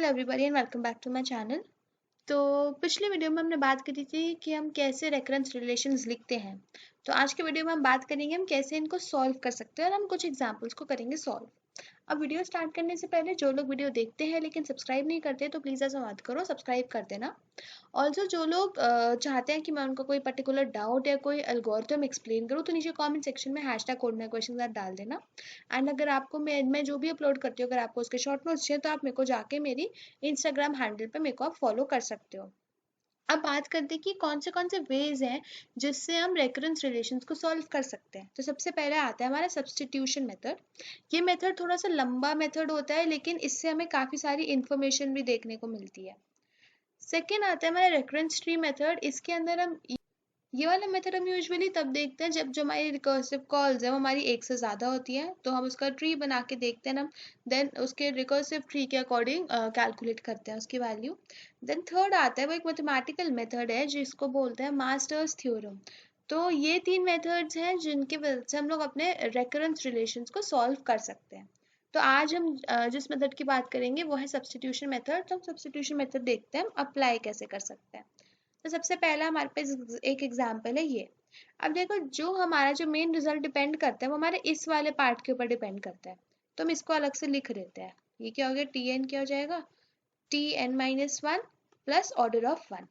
Everybody and welcome back to my channel. तो पिछले video में हमने बात करी थी कि हम कैसे रेकरेंस रिलेशंस लिखते हैं। तो आज के वीडियो में हम बात करेंगे हम कैसे इनको सॉल्व कर सकते हैं और हम कुछ एग्जांपल्स को करेंगे सॉल्व। अब वीडियो स्टार्ट करने से पहले जो लोग वीडियो देखते हैं लेकिन सब्सक्राइब नहीं करते तो प्लीज़ ऐसा मत करो, सब्सक्राइब कर देना। ऑल्सो जो लोग चाहते हैं कि मैं उनको कोई पर्टिकुलर डाउट या कोई एल्गोरिथम एक्सप्लेन करूँ तो नीचे कमेंट सेक्शन में हैशटैग कोड में क्वेश्चन डाल देना। एंड अगर आपको मैं जो भी अपलोड करती हूँ अगर आपको उसके शॉर्ट नोट्स चाहिए तो आप मेरे को जाके मेरी इंस्टाग्राम हैंडल पे मेरे को आप फॉलो कर सकते हो। अब बात करते हैं कि कौन से वेज हैं जिससे हम रेकरेंस रिलेशंस को सॉल्व कर सकते हैं। तो सबसे पहले आता है हमारा सब्स्टिट्यूशन मेथड। ये मेथड थोड़ा सा लंबा मेथड होता है लेकिन इससे हमें काफ़ी सारी इंफॉर्मेशन भी देखने को मिलती है। सेकेंड आता है हमारा रेकरेंस ट्री मेथड। इसके अंदर हम ये वाला मेथड हम यूजुअली तब देखते हैं जब जो हमारी रिकर्सिव कॉल्स है वो हमारी एक से ज़्यादा होती है तो हम उसका ट्री बना के देखते हैं हम देन उसके रिकर्सिव ट्री के अकॉर्डिंग कैलकुलेट करते हैं उसकी वैल्यू। देन थर्ड आता है वो एक मैथमेटिकल मेथड है जिसको बोलते हैं मास्टर्स थ्योरम। तो ये तीन मेथड्स हैं जिनकी वजह से हम लोग अपने रेकरेंस रिलेशंस को सॉल्व कर सकते हैं। तो आज हम जिस मेथड की बात करेंगे वो है सब्स्टिट्यूशन मेथड। तो हम सब्स्टिट्यूशन मेथड देखते हैं हम अप्लाई कैसे कर सकते हैं। तो सबसे पहला हमारे पास एक एग्जाम्पल है ये। अब देखो जो हमारा जो मेन रिजल्ट डिपेंड करता है वो हमारे इस वाले पार्ट के ऊपर डिपेंड करता है। तो हम इसको अलग से लिख देते हैं। ये क्या हो गया, टी एन क्या हो जाएगा, t n minus one plus order of one.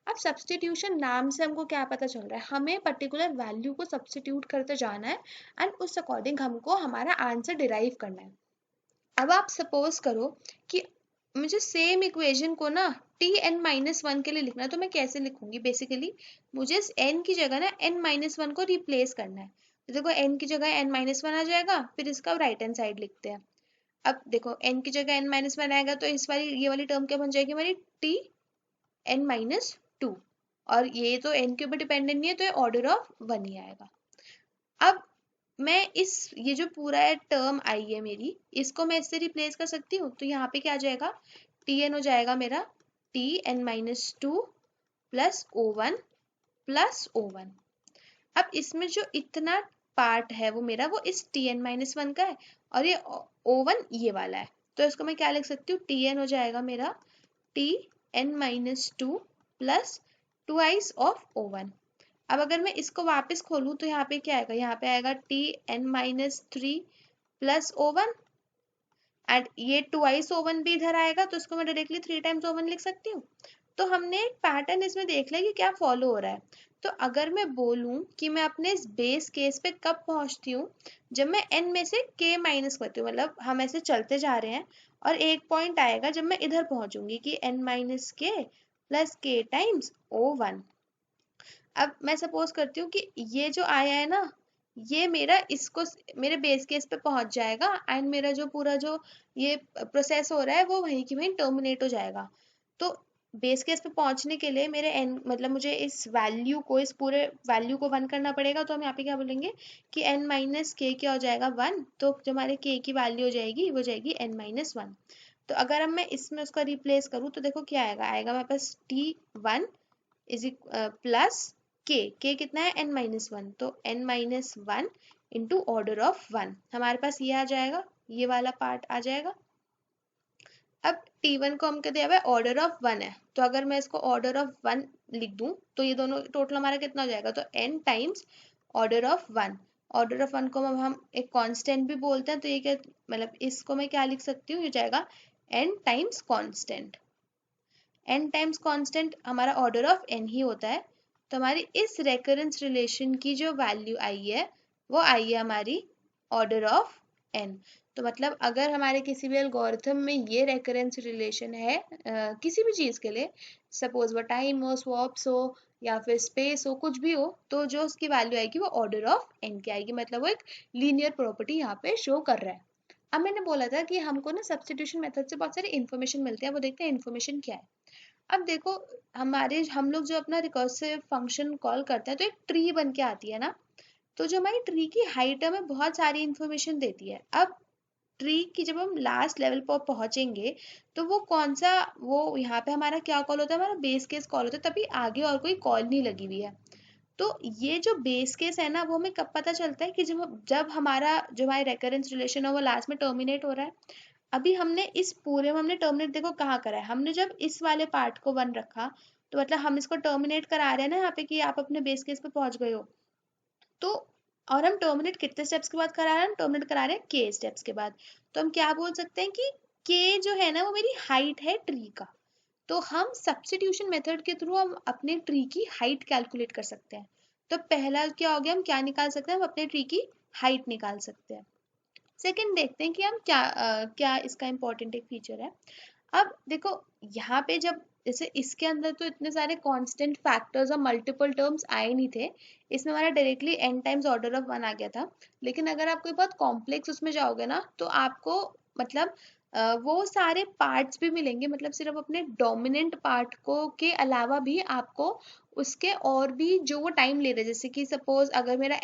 अब सब्सटीट्यूशन नाम से हमको क्या पता चल रहा है, हमें पर्टिकुलर वैल्यू को सब्सटीट्यूट करते जाना है एंड उस अकॉर्डिंग हमको हमारा आंसर डिराइव करना है। अब आप सपोज करो कि मुझे सेम इक्वेशन को ना टी एन माइनस वन के लिए लिखना है तो मैं कैसे लिखूंगी। बेसिकली मुझे एन की जगह ना एन माइनस वन को रिप्लेस करना है। तो देखो एन की जगह एन माइनस वन आ जाएगा, फिर इसका राइट हैंड साइड लिखते हैं। अब देखो एन की जगह एन माइनस वन आएगा तो इस वाली ये वाली टर्म क्या बन जाएगी हमारी, टी एन माइनस टू। और ये तो एन के ऊपर डिपेंडेंट नहीं है तो ये ऑर्डर ऑफ वन ही आएगा। अब मैं ये जो पूरा टर्म आई है मेरी, इसको मैं इससे रिप्लेस कर सकती हूँ। तो यहाँ पे क्या आ जाएगा, टी एन हो जाएगा मेरा t n minus two plus O one plus O one. अब इसमें जो इतना पार्ट है वो मेरा वो इस टी एन माइनस वन का है और ये ओ वन ये वाला है। तो इसको मैं क्या लिख सकती हूँ, टी एन हो जाएगा मेरा t n minus two plus twice of O one. अब अगर मैं इसको वापस खोलूँ तो यहाँ पे क्या आएगा, यहाँ पे आएगा t n minus three plus O one and ये ट्वाइस ओ वन भी इधर आएगा तो इसको मैं directly three times O one लिख सकती हूँ। तो हमने एक पैटर्न इसमें देख लिया कि क्या फॉलो हो रहा है। तो अगर मैं बोलूँ कि मैं अपने इस बेस केस पे कब पहुँचती हूँ, जब मैं n में से k माइनस करती हूँ, मतलब हम ऐसे चलते जा रहे हैं और एक पॉइंट आएगा जब मैं इधर पहुँचूंगी कि n माइनस के plus k times O one. अब मैं सपोज करती हूँ कि ये जो आया है ना ये मेरा इसको मेरे बेस केस पे पहुंच जाएगा एंड मेरा जो पूरा जो ये प्रोसेस हो रहा है वो वहीं की वहीं टर्मिनेट हो जाएगा। तो बेस केस पे पहुंचने के लिए मेरे एन मतलब मुझे इस वैल्यू को इस पूरे वैल्यू को वन करना पड़ेगा। तो हम यहाँ पे क्या बोलेंगे कि एन माइनस के क्या हो जाएगा वन। तो जो हमारे के की वैल्यू हो जाएगी वो जाएगी एन माइनस वन। तो अगर अब मैं इसमें उसका रिप्लेस करूँ तो देखो क्या आएगा, आएगा मेरे पास टी वन इज प्लस के कितना है एन माइनस वन। तो n minus one into order of one हमारे पास ये आ जाएगा, ये वाला पार्ट आ जाएगा। अब T1 को हम क्या दिया हुआ है, ऑर्डर ऑफ वन है। तो अगर मैं इसको ऑर्डर ऑफ वन लिख दूं तो ये दोनों टोटल हमारा कितना हो जाएगा, तो n times order of one. Order of one को हम एक कांस्टेंट भी बोलते हैं तो ये क्या मतलब इसको मैं क्या लिख सकती हूँ, ये जाएगा n times constant. n times constant हमारा ऑर्डर ऑफ n ही होता है। तो हमारी इस रेकरेंस रिलेशन की जो वैल्यू आई है वो आई है हमारी ऑर्डर ऑफ n। तो मतलब अगर हमारे किसी भी एल्गोरिथम में ये रेकरेंस रिलेशन है किसी भी चीज़ के लिए, सपोज वो टाइम हो, स्वॉप्स हो या फिर स्पेस हो, कुछ भी हो, तो जो उसकी वैल्यू आएगी वो ऑर्डर ऑफ n की आएगी। मतलब वो एक लीनियर प्रॉपर्टी यहाँ पे शो कर रहा है। अब मैंने बोला था कि हमको ना सब्स्टिट्यूशन मेथड से बहुत सारी इन्फॉर्मेशन मिलती है, वो देखते हैं इन्फॉर्मेशन क्या है। अब देखो हम लोग जो अपना रिकर्सिव फंक्शन कॉल करते हैं तो एक ट्री बन के आती है ना। तो जो हमारी ट्री की हाइट है हमें बहुत सारी इन्फॉर्मेशन देती है। अब ट्री की जब हम लास्ट लेवल पर पहुंचेंगे तो वो कौन सा वो यहाँ पे हमारा क्या कॉल होता है, हमारा बेस केस कॉल होता है, तभी आगे और कोई कॉल नहीं लगी हुई है। तो ये जो बेस केस है ना वो हमें कब पता चलता है कि जब हमारा जो हमारे रेकरेंस रिलेशन है वो लास्ट में टर्मिनेट हो रहा है। अभी हमने इस पूरे में हमने टर्मिनेट देखो कहाँ करा है, हमने जब इस वाले पार्ट को 1 रखा तो मतलब हम इसको टर्मिनेट करा रहे हैं ना यहाँ पे कि आप अपने बेस केस पे पहुंच गए हो। तो और हम टर्मिनेट कितने स्टेप्स के बाद करा रहे हैं, हम टर्मिनेट करा रहे हैं के स्टेप्स के बाद। तो हम क्या बोल सकते हैं कि के जो है ना वो मेरी हाइट है ट्री का। तो हम सब्स्टिट्यूशन मेथड के थ्रू हम अपने ट्री की हाइट कैलकुलेट कर सकते हैं। तो पहला क्या हो गया, हम क्या निकाल सकते हैं, हम अपने ट्री की हाइट निकाल सकते हैं। सेकंड देखते हैं कि हम क्या इसका इम्पोर्टेंट एक फीचर है। अब देखो यहाँ पे जब जैसे इसके अंदर तो इतने सारे कांस्टेंट फैक्टर्स और मल्टीपल टर्म्स आए नहीं थे, इसमें हमारा directly n times order of 1 आ गया था। लेकिन अगर आप कोई बहुत कॉम्प्लेक्स उसमें जाओगे ना तो आपको मतलब वो सारे पार्ट्स भी मिलेंगे, मतलब सिर्फ अपने डोमिनेंट पार्ट को के अलावा भी आपको उसके और भी जो वो टाइम ले रहे हैं, जैसे कि सपोज अगर मेरा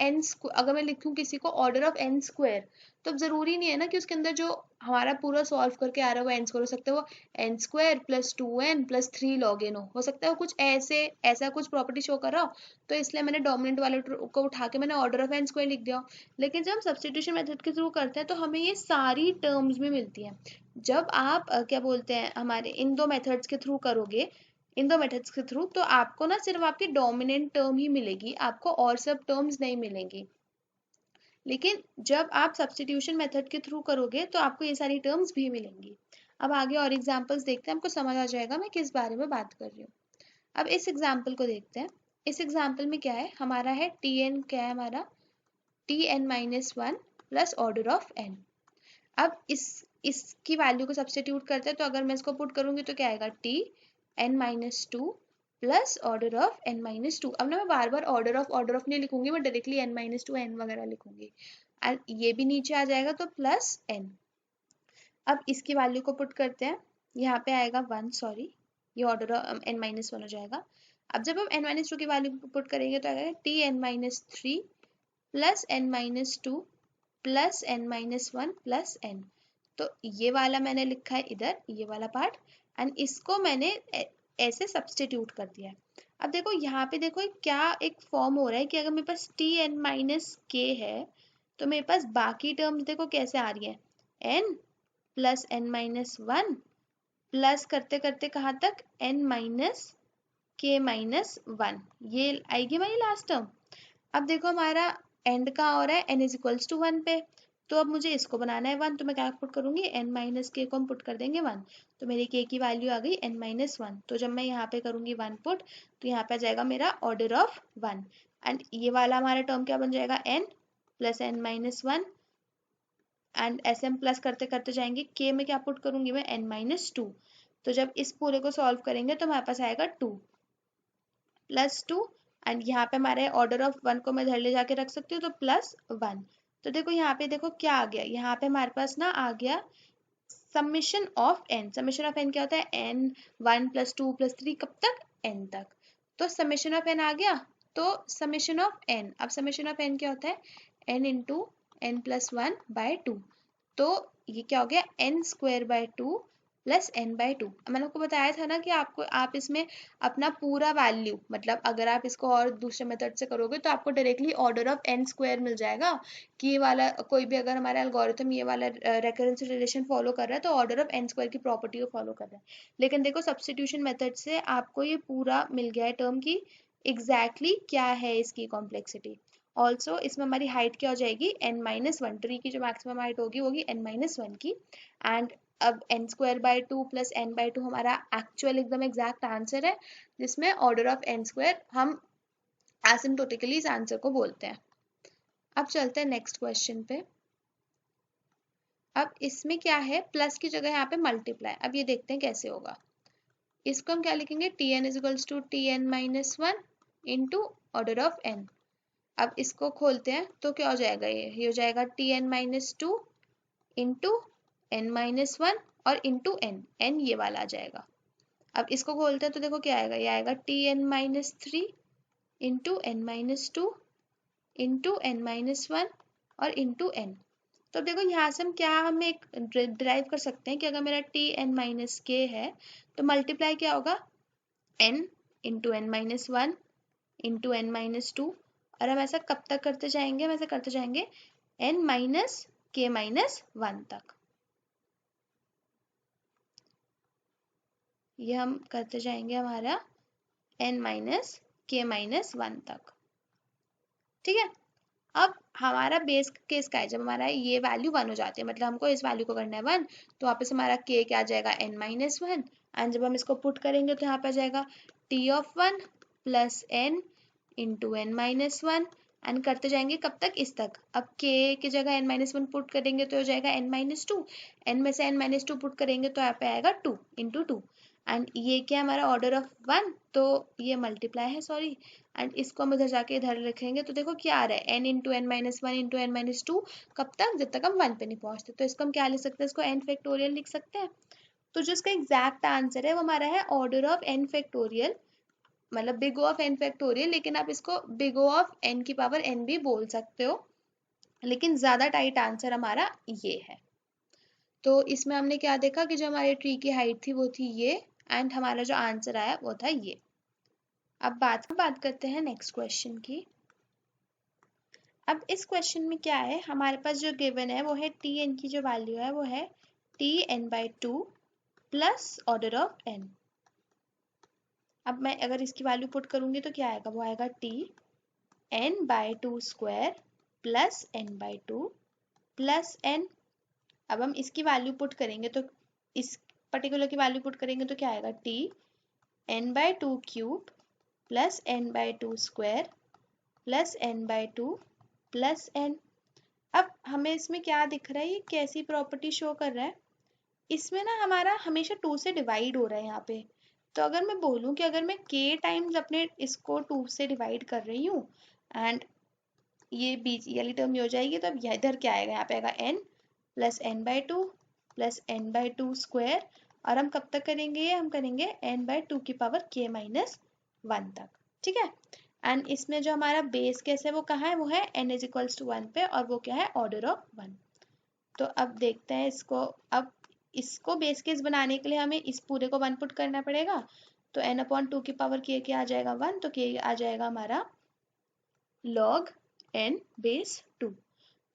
अगर मैं लिखूं किसी को ऑर्डर ऑफ n स्क्वायर, तो अब जरूरी नहीं है ना कि उसके अंदर जो हमारा पूरा सॉल्व करके आ रहा है वो n स्क्वायर हो सकता है, वो n square plus 2n plus 3 log n हो सकता है वो कुछ ऐसा कुछ प्रॉपर्टी शो कर रहा हो। तो इसलिए मैंने डोमिनेंट वाले को उठा के मैंने ऑर्डर ऑफ n स्क्वायर लिख दिया। लेकिन जब हम सब्स्टिट्यूशन मेथड के थ्रू करते हैं तो हमें ये सारी टर्म्स भी मिलती हैं। जब आप क्या बोलते हैं हमारे इन दो मेथड्स के थ्रू करोगे, इन दो मेथड्स के थ्रू, तो आपको ना सिर्फ आपकी डोमिनेंट टर्म ही मिलेगी, आपको और सब टर्म्स नहीं मिलेंगी। लेकिन जब आप सब्स्टिट्यूशन मेथड के थ्रू करोगे तो आपको ये सारी टर्म्स भी मिलेंगी। अब आगे और एग्जांपल्स देखते हैं, हमको समझ आ जाएगा मैं किस बारे में बात कर रही हूँ। अब इस एग्जांपल को देखते हैं। इस एग्जांपल में क्या है, हमारा है tn, क्या है हमारा tn माइनस 1 प्लस ऑर्डर ऑफ n। अब इसकी वैल्यू को सब्स्टिट्यूट करते हैं, तो अगर मैं इसको पुट करूंगी तो क्या आएगा, tn minus 2 plus order of n minus 2। अब ना मैं बार बार ऑर्डर ऑफ नहीं लिखूंगी, मैं डायरेक्टली n माइनस 2 n वगैरह लिखूंगी। और ये भी नीचे आ जाएगा तो प्लस n। अब इसकी वैल्यू को पुट करते हैं, यहाँ पे आएगा 1, सॉरी ये ऑर्डर n माइनस 1 हो जाएगा। अब जब हम n माइनस 2 की वैल्यू पुट करेंगे तो आएगा tn minus 3 plus n minus 2 plus n minus 1 plus n। तो ये वाला मैंने लिखा है इधर, ये वाला पार्ट, एंड इसको मैंने ऐसे सब्स्टिट्यूट कर दिया है। अब देखो यहाँ पे देखो क्या एक फॉर्म हो रहा है कि अगर मेरे पास tn माइनस k है तो मेरे पास बाकी टर्म्स देखो कैसे आ रही है, n plus n minus 1 plus करते करते कहाँ तक n माइनस k माइनस 1, ये आएगी हमारी लास्ट टर्म। अब देखो हमारा एंड कहाँ हो रहा है, n इज इक्वल्स टू 1 पे, तो अब मुझे इसको बनाना है 1, तो मैं क्या पुट करूंगी, n माइनस के को हम पुट कर देंगे 1, तो मेरी k की वैल्यू आ गई n माइनस 1। तो जब मैं यहाँ पे करूंगी 1 पुट तो यहाँ पे आ जाएगा मेरा ऑर्डर ऑफ 1, एंड ये वाला हमारा टर्म क्या बन जाएगा, n plus n minus 1, and ऐसे हम प्लस करते करते जाएंगे, k में क्या पुट करूंगी मैं, n माइनस 2। तो जब इस पूरे को सॉल्व करेंगे तो हमारे पास आएगा 2 प्लस 2, एंड यहाँ पे हमारे ऑर्डर ऑफ 1 को मैं इधर ले जाके रख सकती हूँ तो प्लस 1। तो देखो यहाँ पे देखो क्या आ गया, यहाँ पे हमारे पास ना आ गया summation of n। Summation of n क्या होता है, n 1 प्लस 2 प्लस 3 कब तक, n तक। तो समेशन ऑफ n आ गया, तो समेशन ऑफ n, अब समेशन ऑफ n क्या होता है, n into n plus 1 by 2। तो ये क्या हो गया, n square by 2 plus n by 2। मैंने आपको बताया था ना कि आप इसमें अपना पूरा वैल्यू, मतलब अगर आप इसको और दूसरे मेथड से करोगे तो आपको directly order of n square मिल जाएगा कि ये वाला कोई भी अगर हमारा एल्गोरिथम ये वाला रेकरेंस रिलेशन फॉलो कर रहा है तो ऑर्डर ऑफ n स्क्वायर की प्रॉपर्टी को फॉलो कर रहा है। लेकिन देखो सब्स्टिट्यूशन मेथड से आपको ये पूरा मिल गया है टर्म की एग्जैक्टली क्या है इसकी कॉम्प्लेक्सिटी। ऑल्सो इसमें हमारी हाइट क्या हो जाएगी, n माइनस 1, ट्री की जो मैक्सिमम हाइट होगी वो होगी n माइनस 1 की। एंड अब n square by 2 plus n by 2 हमारा एक्चुअल एकदम एग्जैक्ट आंसर है, जिसमें ऑर्डर ऑफ n स्क्वायर हम एसिम्प्टोटिकली इस आंसर को बोलते हैं। अब चलते हैं नेक्स्ट क्वेश्चन पे। अब इसमें क्या है, प्लस की जगह यहाँ पे मल्टीप्लाई। अब ये देखते हैं कैसे होगा। इसको हम क्या लिखेंगे, tn is equals to tn माइनस 1 इंटू ऑर्डर ऑफ n। अब इसको खोलते हैं तो क्या हो जाएगा, ये हो जाएगा tn minus 2 into n minus 1 और इंटू n ये वाला आ जाएगा। अब इसको खोलते हैं तो देखो क्या आएगा, ये आएगा tn minus 3 into n minus 2 into n minus 1 और इंटू n। तो देखो यहाँ से हम क्या हमें एक ड्राइव कर सकते हैं कि अगर मेरा tn माइनस k है तो मल्टीप्लाई क्या होगा, n into n minus 1 into n minus 2, और हम ऐसा कब तक करते जाएंगे, हम ऐसा करते जाएंगे n माइनस k माइनस 1 तक। ये हम करते जाएंगे हमारा n माइनस k माइनस 1 तक। ठीक है, अब हमारा बेस केस का है जब हमारा ये वैल्यू 1 हो जाती है, मतलब हमको इस वैल्यू को करना है 1, तो वापस हमारा k क्या आ जाएगा n माइनस 1, एंड जब हम इसको पुट करेंगे तो यहाँ पे आ जाएगा t of 1 plus n into n minus 1, and करते जाएंगे कब तक, इस तक। अब k की जगह n माइनस 1 पुट करेंगे तो हो जाएगा n माइनस 2, n में से n माइनस 2 पुट करेंगे तो यहाँ पे आएगा 2 इंटू 2, एंड ये क्या हमारा ऑर्डर ऑफ 1, तो ये मल्टीप्लाई है, सॉरी, एंड इसको हम इधर जाके इधर रखेंगे तो देखो क्या आ रहा है n into n minus 1 into n minus 2, कब तक, जब तक हम 1 पे नहीं पहुंचते। तो इसको हम क्या लिख सकते हैं, इसको n फैक्टोरियल लिख सकते हैं। तो जो इसका एग्जैक्ट आंसर है वो हमारा है ऑर्डर ऑफ n फैक्टोरियल, मतलब big O of n factorial, लेकिन आप इसको बिग O ऑफ n की पावर n भी बोल सकते हो, लेकिन ज्यादा टाइट आंसर हमारा ये है। तो इसमें हमने क्या देखा कि जो हमारे ट्री की हाइट थी वो थी ये, एंड हमारा जो आंसर आया वो था ये। अब बात करते हैं नेक्स्ट क्वेश्चन की। अब इस क्वेश्चन में क्या है, हमारे पास जो गिवन है वो है टी एन की जो वैल्यू है वो है t n by 2 plus order of n। अब मैं अगर इसकी वैल्यू पुट करूंगी तो क्या आएगा, वो आएगा T n by 2 square plus n by 2 plus n। अब हम इसकी वैल्यू पुट करेंगे तो इस पर्टिकुलर की वैल्यू पुट करेंगे तो क्या आएगा, T n by 2 cube plus n by 2 square plus n by 2 plus n। अब हमें इसमें क्या दिख रहा है, ये कैसी प्रॉपर्टी शो कर रहा है, इसमें ना हमारा हमेशा 2 से डिवाइड हो रहा है यहाँ पे। तो अगर मैं बोलूँ कि अगर मैं k टाइम्स अपने इसको 2 से डिवाइड कर रही हूँ, एंड ये बीच ये वाली टर्म हो जाएगी, तो अब इधर क्या आएगा, यहाँ पे आएगा n plus n by 2 plus n by 2 square, और हम कब तक करेंगे ये, हम करेंगे n बाई 2 की पावर k माइनस 1 तक। ठीक है, एंड इसमें जो हमारा बेस केस है वो कहाँ है, वो है n इज इक्वल्स टू 1 पे, और वो क्या है, ऑर्डर ऑफ 1। तो अब देखते हैं इसको, अब इसको बेस केस बनाने के लिए हमें इस पूरे को 1 पुट करना पड़ेगा, तो n अपॉन 2 की पावर k क्या आ जाएगा 1, तो k आ जाएगा हमारा log n बेस 2।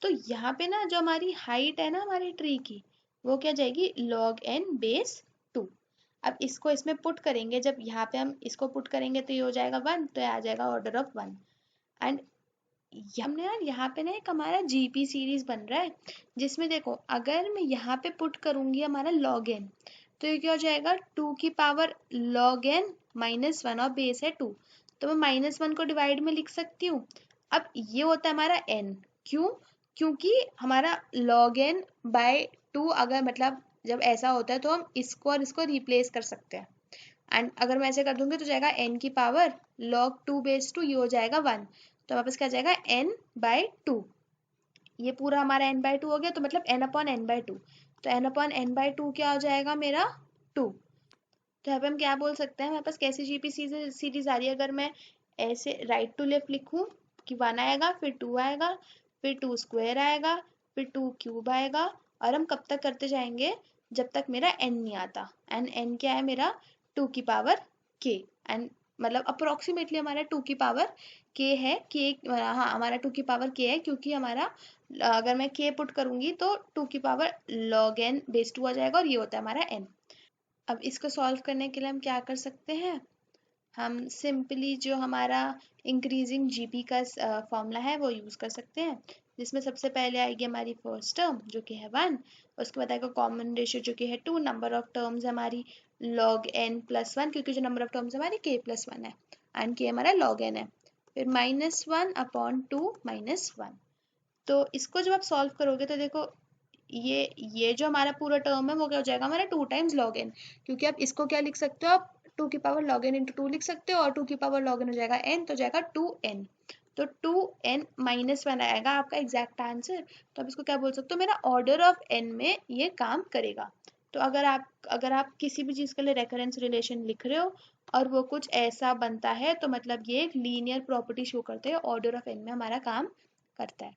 तो यहाँ पे ना जो हमारी हाइट है ना हमारी ट्री की, वो क्या जाएगी, log n बेस 2। अब इसको इसमें पुट करेंगे, जब यहाँ पे हम इसको पुट करेंगे तो ये हो जाएगा 1, तो ये आ जाएगा ऑर्डर ऑफ 1। एंड हमने यार यहाँ पे ना एक हमारा जीपी सीरीज बन रहा है, जिसमें देखो अगर मैं यहाँ पे पुट करूंगी हमारा log n, तो ये क्या हो जाएगा, 2 की पावर log n माइनस 1, और बेस है 2, तो मैं माइनस 1 को डिवाइड में लिख सकती हूँ। अब ये होता है हमारा n, क्यों, क्योंकि हमारा log n बाय 2, अगर मतलब जब ऐसा होता है तो हम इसको और इसको रिप्लेस कर सकते हैं, एंड अगर मैं ऐसे कर दूंगी तो जाएगा n की पावर log 2 बेस 2, ये हो जाएगा 1, तो वापस क्या जाएगा n बाई 2, ये पूरा हमारा n बाई 2 हो गया, तो मतलब n अपॉन n बाई 2, तो n अपॉन n बाई 2 क्या हो जाएगा मेरा 2। तो यहाँ पे हम क्या बोल सकते हैं, हमारे पास कैसी जीपी सीरीज आ रही है, अगर मैं ऐसे राइट टू लेफ्ट लिखूं कि 1 आएगा, फिर 2 आएगा, फिर 2 स्क्वायर आएगा, फिर 2 क्यूब आएगा, और हम कब तक करते जाएंगे, जब तक मेरा n नहीं आता, एंड n क्या है मेरा 2 की पावर k, एंड मतलब अप्रोक्सीमेटली हमारा 2 की पावर k है, k हाँ हमारा 2 की पावर k है, क्योंकि हमारा अगर मैं k पुट करूंगी तो 2 की पावर log n बेस 2 आ जाएगा, और ये होता है हमारा n। अब इसको सॉल्व करने के लिए हम क्या कर सकते हैं, हम सिंपली जो हमारा इंक्रीजिंग जीपी का फॉर्मूला है वो यूज़ कर सकते हैं, जिसमें सबसे पहले आएगी हमारी फर्स्ट टर्म जो कि है 1, उसके बाद आएगा कॉमन रेशियो जो कि है 2, नंबर ऑफ टर्म्स हमारी log n प्लस 1, क्योंकि जो नंबर ऑफ टर्म्स हमारी k प्लस 1 है, एंड k हमारा log n है, फिर माइनस 1 अपॉन 2 माइनस 1। तो इसको जब आप सॉल्व करोगे तो देखो ये जो हमारा पूरा टर्म है वो क्या हो जाएगा हमारा 2 टाइम्स log n, क्योंकि आप इसको क्या लिख सकते हो, आप 2 की पावर log n इंटू 2 लिख सकते हो, और 2 की पावर log n हो जाएगा n, तो जाएगा 2n, तो 2n माइनस 1 आएगा आपका एग्जैक्ट आंसर। तो आप इसको क्या बोल सकते हो, मेरा ऑर्डर ऑफ n में ये काम करेगा। तो अगर आप किसी भी चीज़ के लिए रेकरेंस रिलेशन लिख रहे हो और वो कुछ ऐसा बनता है, तो मतलब ये एक लीनियर प्रॉपर्टी शो करते हैं, ऑर्डर ऑफ n में हमारा काम करता है।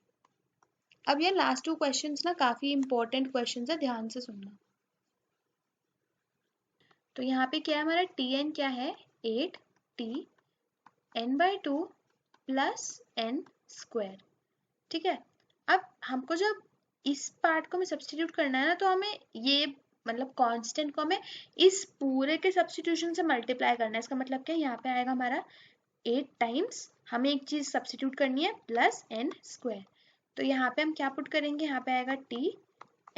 अब ये लास्ट 2 क्वेश्चंस ना काफी इंपॉर्टेंट क्वेश्चंस है, ध्यान से सुनना। तो यहाँ पे क्या है हमारा tn क्या है 8t n by 2 plus n square. ठीक है, अब हमको जब इस पार्ट को में सब्सटीट्यूट करना है ना, तो हमें ये मतलब कांस्टेंट को हमें इस पूरे के सब्स्टिट्यूशन से मल्टीप्लाई करना है। इसका मतलब क्या है, यहाँ पे आएगा हमारा 8 टाइम्स, हमें एक चीज सब्स्टिट्यूट करनी है प्लस n स्क्वायर। तो यहाँ पे हम क्या पुट करेंगे, यहाँ पे आएगा t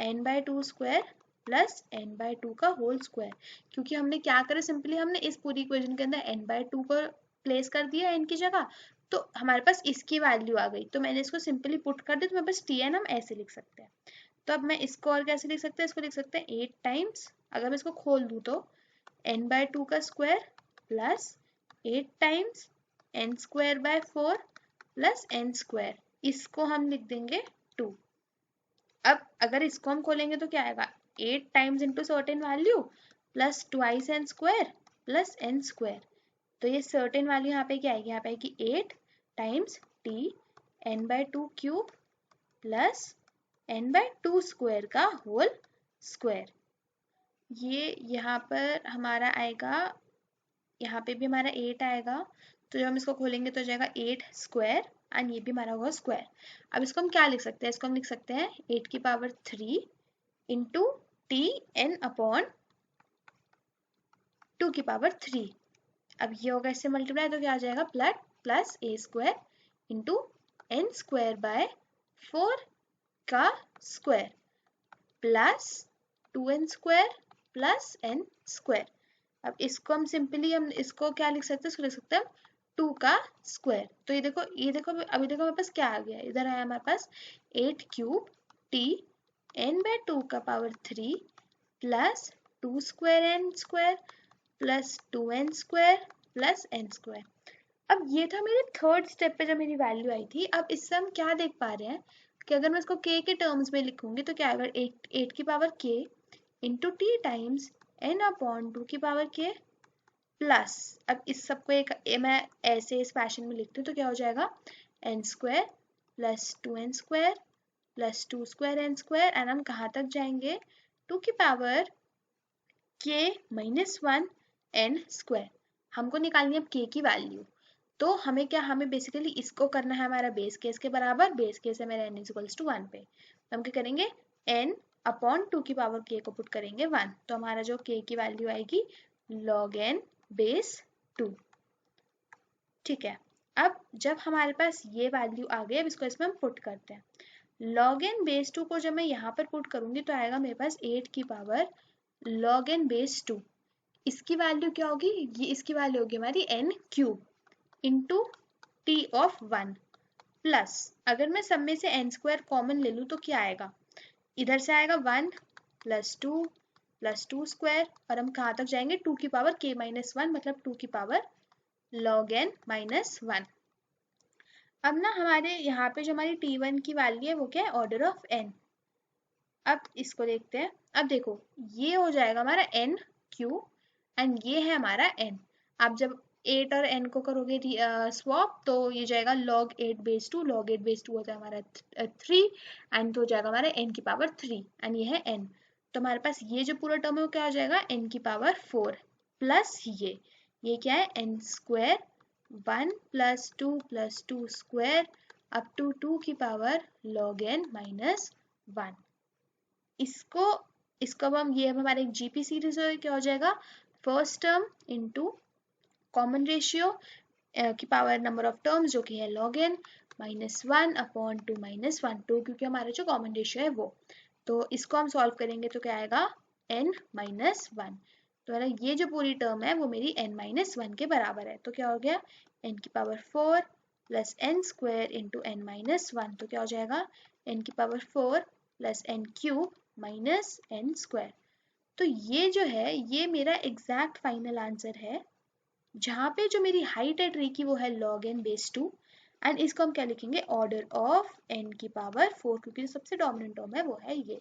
n/2 square plus n/2 का होल स्क्वायर। क्योंकि हमने क्या करा, सिंपली हमने इस पूरी इक्वेशन के अंदर n/2 को प्लेस कर दिया n की जगह, तो हमारे पास इसकी वैल्यू आ गई, तो मैंने इसको सिंपली पुट कर दिया, तो मेरे पास tn हम ऐसे लिख सकते हैं। तो अब मैं इसको और कैसे लिख सकते हैं, इसको लिख सकते हैं 8 टाइम्स, अगर मैं इसको खोल दूँ तो n/2 का square plus 8 times n square by 4 plus n square, इसको हम लिख देंगे 2। अब अगर इसको हम खोलेंगे तो क्या आएगा, 8 times into certain value plus twice n square plus n square. तो ये सर्टेन वैल्यू यहाँ पे क्या आएगी, यहाँ पे आएगी 8 times t n/2 cube plus n/2 square का होल स्क्वायर। ये यहाँ पर हमारा आएगा, यहाँ पे भी हमारा 8 आएगा, तो जब हम इसको खोलेंगे तो जाएगा 8 स्क्वायर एंड ये भी हमारा होगा स्क्वायर। अब इसको हम क्या लिख सकते हैं, इसको हम लिख सकते हैं 8 की power 3 into t n upon 2 की पावर 3। अब ये होगा इससे मल्टीप्लाई, तो क्या आ जाएगा plus a square into n square by 4 का square plus 2n square plus n square. अब इसको हम सिंपली हम इसको क्या लिख सकते हैं, इसको लिख सकते हैं 2 का स्क्वायर। तो ये देखो अभी देखो हमारे पास क्या आ गया, इधर आया हमारे पास 8 क्यूब t n/2 का power 3 plus 2 square n square plus 2n square plus n square. अब ये था मेरे थर्ड स्टेप पे जब मेरी वैल्यू आई थी। अब इससे हम क्या देख पा रहे हैं कि अगर मैं इसको k के टर्म्स में लिखूंगी तो क्या आएगा, 8 की power k into T times n upon 2 की पावर k प्लस, अब इस सबको एक मैं ऐसे इस फैशन में लिखती हूँ तो क्या हो जाएगा n square plus 2n square plus 2 square n square and हम कहाँ तक जाएंगे 2 की power k minus 1 n square. हमको निकालनी है अब k की वैल्यू, तो हमें क्या, हमें बेसिकली इसको करना है हमारा बेस केस के बराबर, बेस केस है मेरा n इक्वल्स टू 1 पे, तो हम क्या करेंगे n अपॉन 2 की पावर k को पुट करेंगे 1, तो हमारा जो k की वैल्यू आएगी log n बेस 2। ठीक है, अब जब हमारे पास ये वैल्यू आ गई, अब इसको इसमें हम पुट करते हैं। log n बेस 2 को जब मैं यहाँ पर पुट करूंगी तो आएगा मेरे पास 8 की पावर log n बेस 2, इसकी वैल्यू क्या होगी, ये इसकी वैल्यू होगी हमारी n cube into T of 1 plus, अगर मैं सब में से n स्क्वायर कॉमन ले लूँ तो क्या आएगा, इधर से आएगा 1 प्लस 2 स्क्वायर और हम कहाँ तक जाएंगे 2 की पावर k माइनस 1 मतलब 2 की पावर log n माइनस 1। अब ना हमारे यहाँ पे जो हमारी t1 की वैल्यू है वो क्या है, ऑर्डर ऑफ n। अब इसको देखते हैं, अब देखो ये हो जाएगा हमारा n क्यूब एंड ये है हमारा n। आप जब 8 और n को करोगे स्वॉप तो ये जाएगा log 8 बेस 2, log 8 बेस 2 होता है हमारा 3 एंड तो हो जाएगा हमारा n की पावर 3 एंड ये है n। तो हमारे पास ये जो पूरा टर्म है वो क्या हो जाएगा n की पावर 4 प्लस ये क्या है n square 1 plus 2 square up to 2 की पावर log n माइनस 1। इसको अब हम ये हमारे एक जीपी सीरीज है, क्या हो जाएगा first term into common ratio की पावर नंबर ऑफ टर्म्स जो कि है log n minus 1 upon 2 minus 1, 2 क्योंकि हमारा जो कॉमन रेशियो है वो, तो इसको हम सॉल्व करेंगे तो क्या आएगा n माइनस 1। तो ये जो पूरी टर्म है वो मेरी n माइनस 1 के बराबर है, तो क्या हो गया n की power 4 plus n square into n minus 1, तो क्या हो जाएगा n की power 4 plus n cube minus n square. तो ये जो है ये मेरा एग्जैक्ट फाइनल आंसर है, जहाँ पे जो मेरी हाइट है ट्री की वो है log n बेस 2 एंड इसको हम क्या लिखेंगे ऑर्डर ऑफ n की पावर 4, क्योंकि जो सबसे डोमिनेंट टर्म है वो है ये।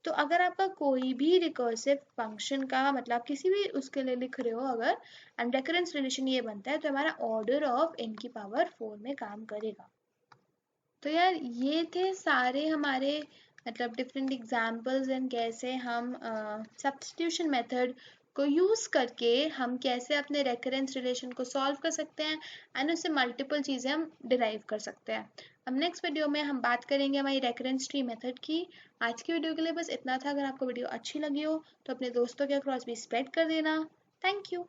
तो अगर आपका कोई भी रिकर्सिव फंक्शन का मतलब किसी भी उसके लिए लिख रहे हो अगर एंड रेकरेंस रिलेशन ये बनता है तो हमारा ऑर्डर ऑफ n की पावर 4 में काम करेगा। तो यार ये थे सारे हमारे मतलब डिफरेंट एग्जाम्पल्स एंड कैसे हम सब्स्टिट्यूशन मेथड को यूज़ करके हम कैसे अपने रेकरेंस रिलेशन को सॉल्व कर सकते हैं एंड उससे मल्टीपल चीज़ें हम डिराइव कर सकते हैं। अब नेक्स्ट वीडियो में हम बात करेंगे हमारी रेकरेंस ट्री मेथड की। आज की वीडियो के लिए बस इतना था। अगर आपको वीडियो अच्छी लगी हो तो अपने दोस्तों के अक्रॉस भी स्प्रेड कर देना। Thank you.